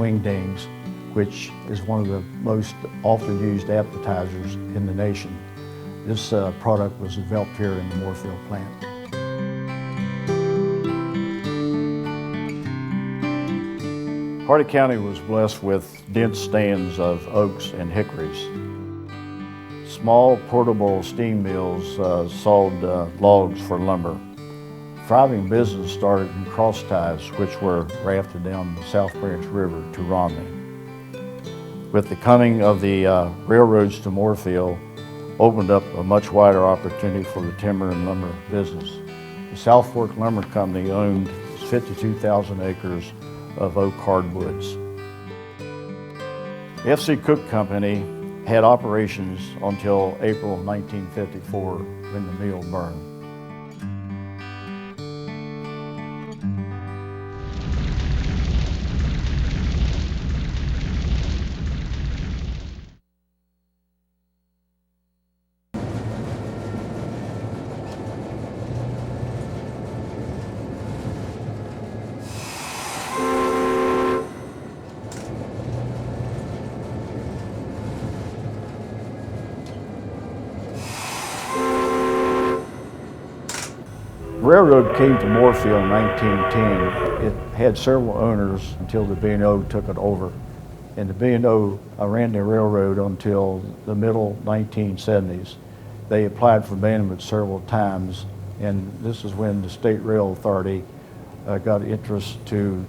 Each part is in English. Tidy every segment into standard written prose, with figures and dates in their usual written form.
wingdings, which is one of the most often used appetizers in the nation. This product was developed here in the Moorefield plant. Hardy County was blessed with dense stands of oaks and hickories. Small portable steam mills sawed logs for lumber. Thriving business started in cross ties, which were rafted down the South Branch River to Romney. With the coming of the railroads to Moorefield, opened up a much wider opportunity for the timber and lumber business. The South Fork Lumber Company owned 52,000 acres of oak hardwoods. The F.C. Cook Company had operations until April 1954 when the mill burned. The railroad came to Moorefield in 1910. It had several owners until the B&O took it over. And the B&O ran the railroad until the middle 1970s. They applied for abandonment several times, and this is when the State Rail Authority got interest to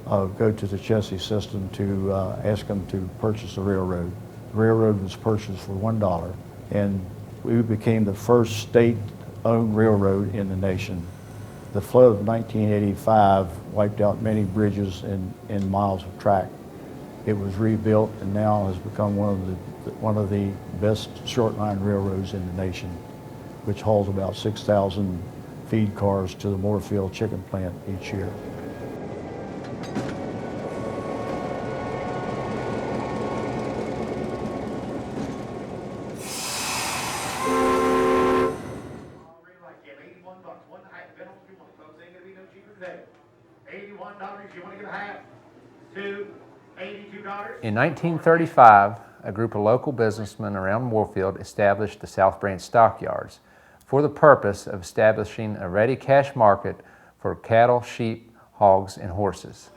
go to the Chessie system to ask them to purchase the railroad. The railroad was purchased for $1, and we became the first state-owned railroad in the nation. The flood of 1985 wiped out many bridges and miles of track. It was rebuilt and now has become one of the best short-line railroads in the nation, which hauls about 6,000 feed cars to the Moorefield chicken plant each year. In 1935, a group of local businessmen around Moorefield established the South Branch Stockyards for the purpose of establishing a ready cash market for cattle, sheep, hogs, and horses.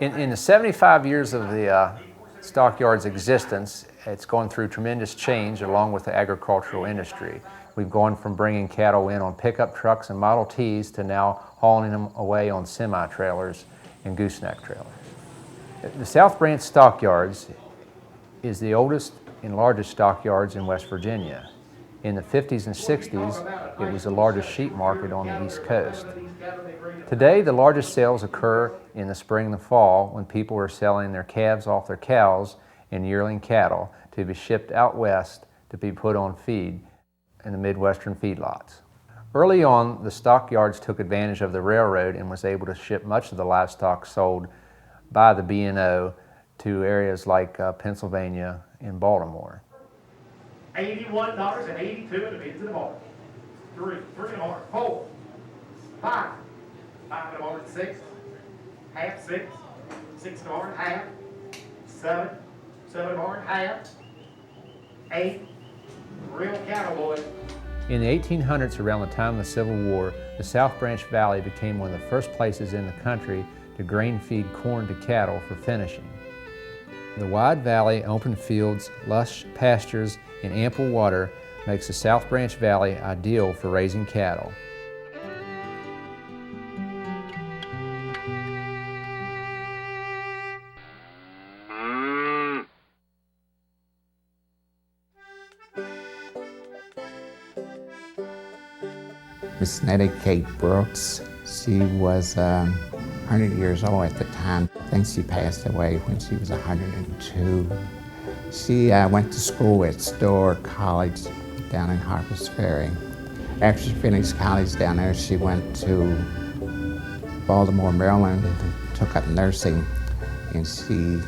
In the 75 years of the Stockyards' existence, it's gone through tremendous change along with the agricultural industry. We've gone from bringing cattle in on pickup trucks and Model Ts to now hauling them away on semi-trailers and gooseneck trailers. The South Branch Stockyards is the oldest and largest stockyards in West Virginia. In the 50s and 60s, it was the largest sheep market on the East Coast. Today, the largest sales occur in the spring and the fall when people are selling their calves off their cows and yearling cattle to be shipped out west to be put on feed in the Midwestern feedlots. Early on, the stockyards took advantage of the railroad and was able to ship much of the livestock sold by the B&O to areas like Pennsylvania and Baltimore. $81.82 in the bids of the market. 3 in the market, 4, 5 in the market, 6, half 6 in the market, half, 7 in the market, half, 8, real cattle boy. In the 1800s, around the time of the Civil War, the South Branch Valley became one of the first places in the country to grain feed corn to cattle for finishing. The wide valley, open fields, lush pastures, and ample water makes the South Branch Valley ideal for raising cattle. Miss Nettie Kay Brooks, she was 100 years old at the time. I think she passed away when she was 102. She went to school at Storer College down in Harpers Ferry. After she finished college down there, she went to Baltimore, Maryland, and took up nursing. And she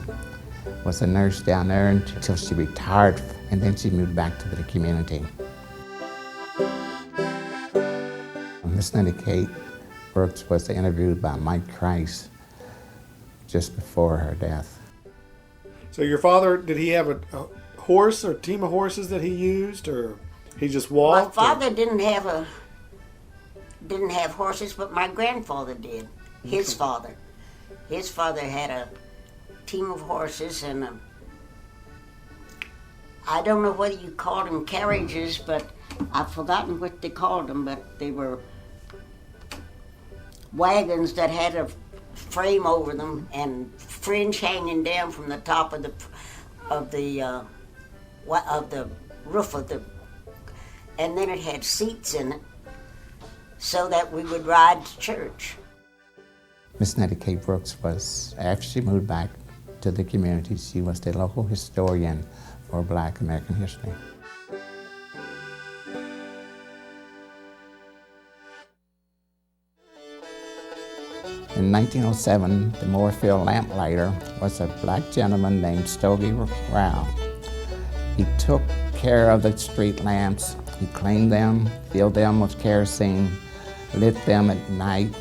was a nurse down there until she retired, and then she moved back to the community. Miss Nettie Kay Brooks was interviewed by Mike Christ just before her death. So your father, did he have a horse or team of horses that he used, or he just My walked? father didn't have horses, but my grandfather did. His father had a team of horses, and I don't know whether you called them carriages, but I've forgotten what they called them. But they were wagons that had a frame over them and fringe hanging down from the top of the roof of the, and then it had seats in it so that we would ride to church. Miss Nettie Kay Brooks was, after she moved back to the community, she was the local historian for Black American history. In 1907, the Moorefield lamplighter was a black gentleman named Stockyard. He took care of the street lamps. He cleaned them, filled them with kerosene, lit them at night,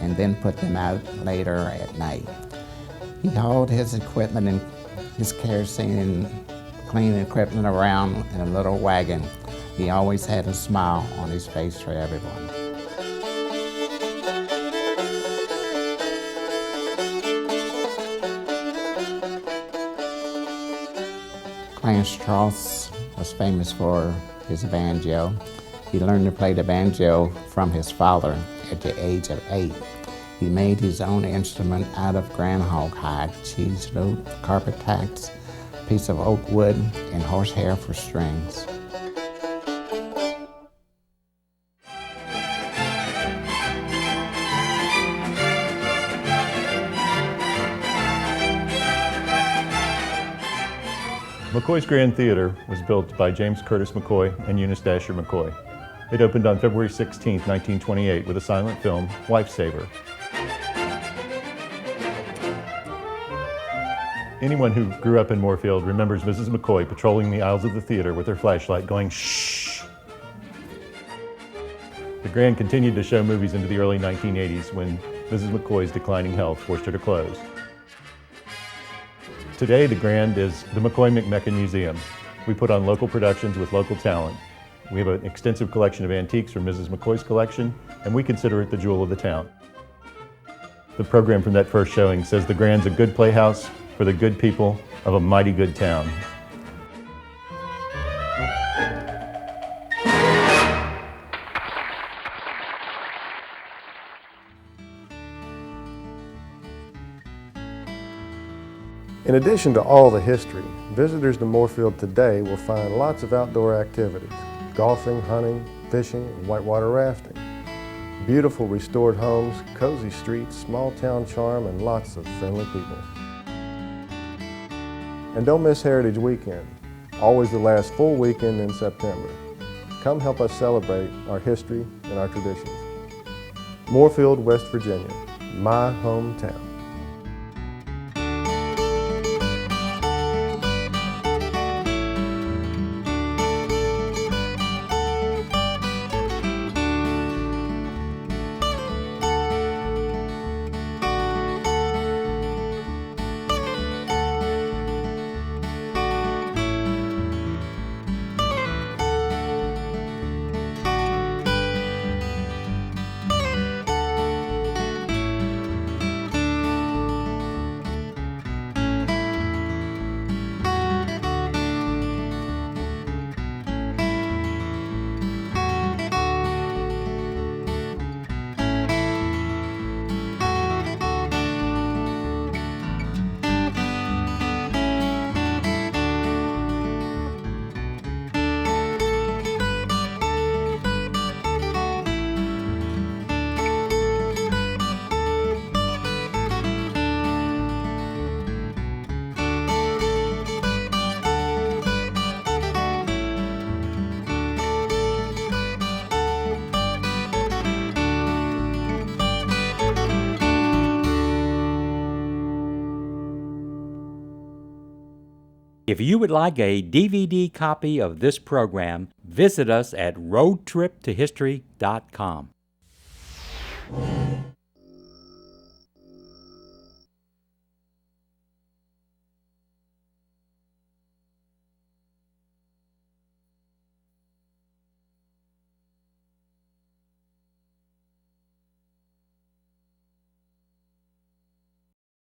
and then put them out later at night. He hauled his equipment and his kerosene and cleaning equipment around in a little wagon. He always had a smile on his face for everyone. Clarence Strauss was famous for his banjo. He learned to play the banjo from his father at the age of 8. He made his own instrument out of groundhog hide, cheese root, carpet tacks, a piece of oak wood, and horsehair for strings. McCoy's Grand Theater was built by James Curtis McCoy and Eunice Dasher McCoy. It opened on February 16, 1928 with a silent film, Lifesaver. Anyone who grew up in Moorefield remembers Mrs. McCoy patrolling the aisles of the theater with her flashlight going, shh. The Grand continued to show movies into the early 1980s when Mrs. McCoy's declining health forced her to close. Today, the Grand is the McCoy McMecken Museum. We put on local productions with local talent. We have an extensive collection of antiques from Mrs. McCoy's collection, and we consider it the jewel of the town. The program from that first showing says the Grand's a good playhouse for the good people of a mighty good town. In addition to all the history, visitors to Moorefield today will find lots of outdoor activities: golfing, hunting, fishing, and whitewater rafting. Beautiful restored homes, cozy streets, small town charm, and lots of friendly people. And don't miss Heritage Weekend, always the last full weekend in September. Come help us celebrate our history and our traditions. Moorefield, West Virginia, my hometown. If you would like a DVD copy of this program, visit us at roadtriptohistory.com.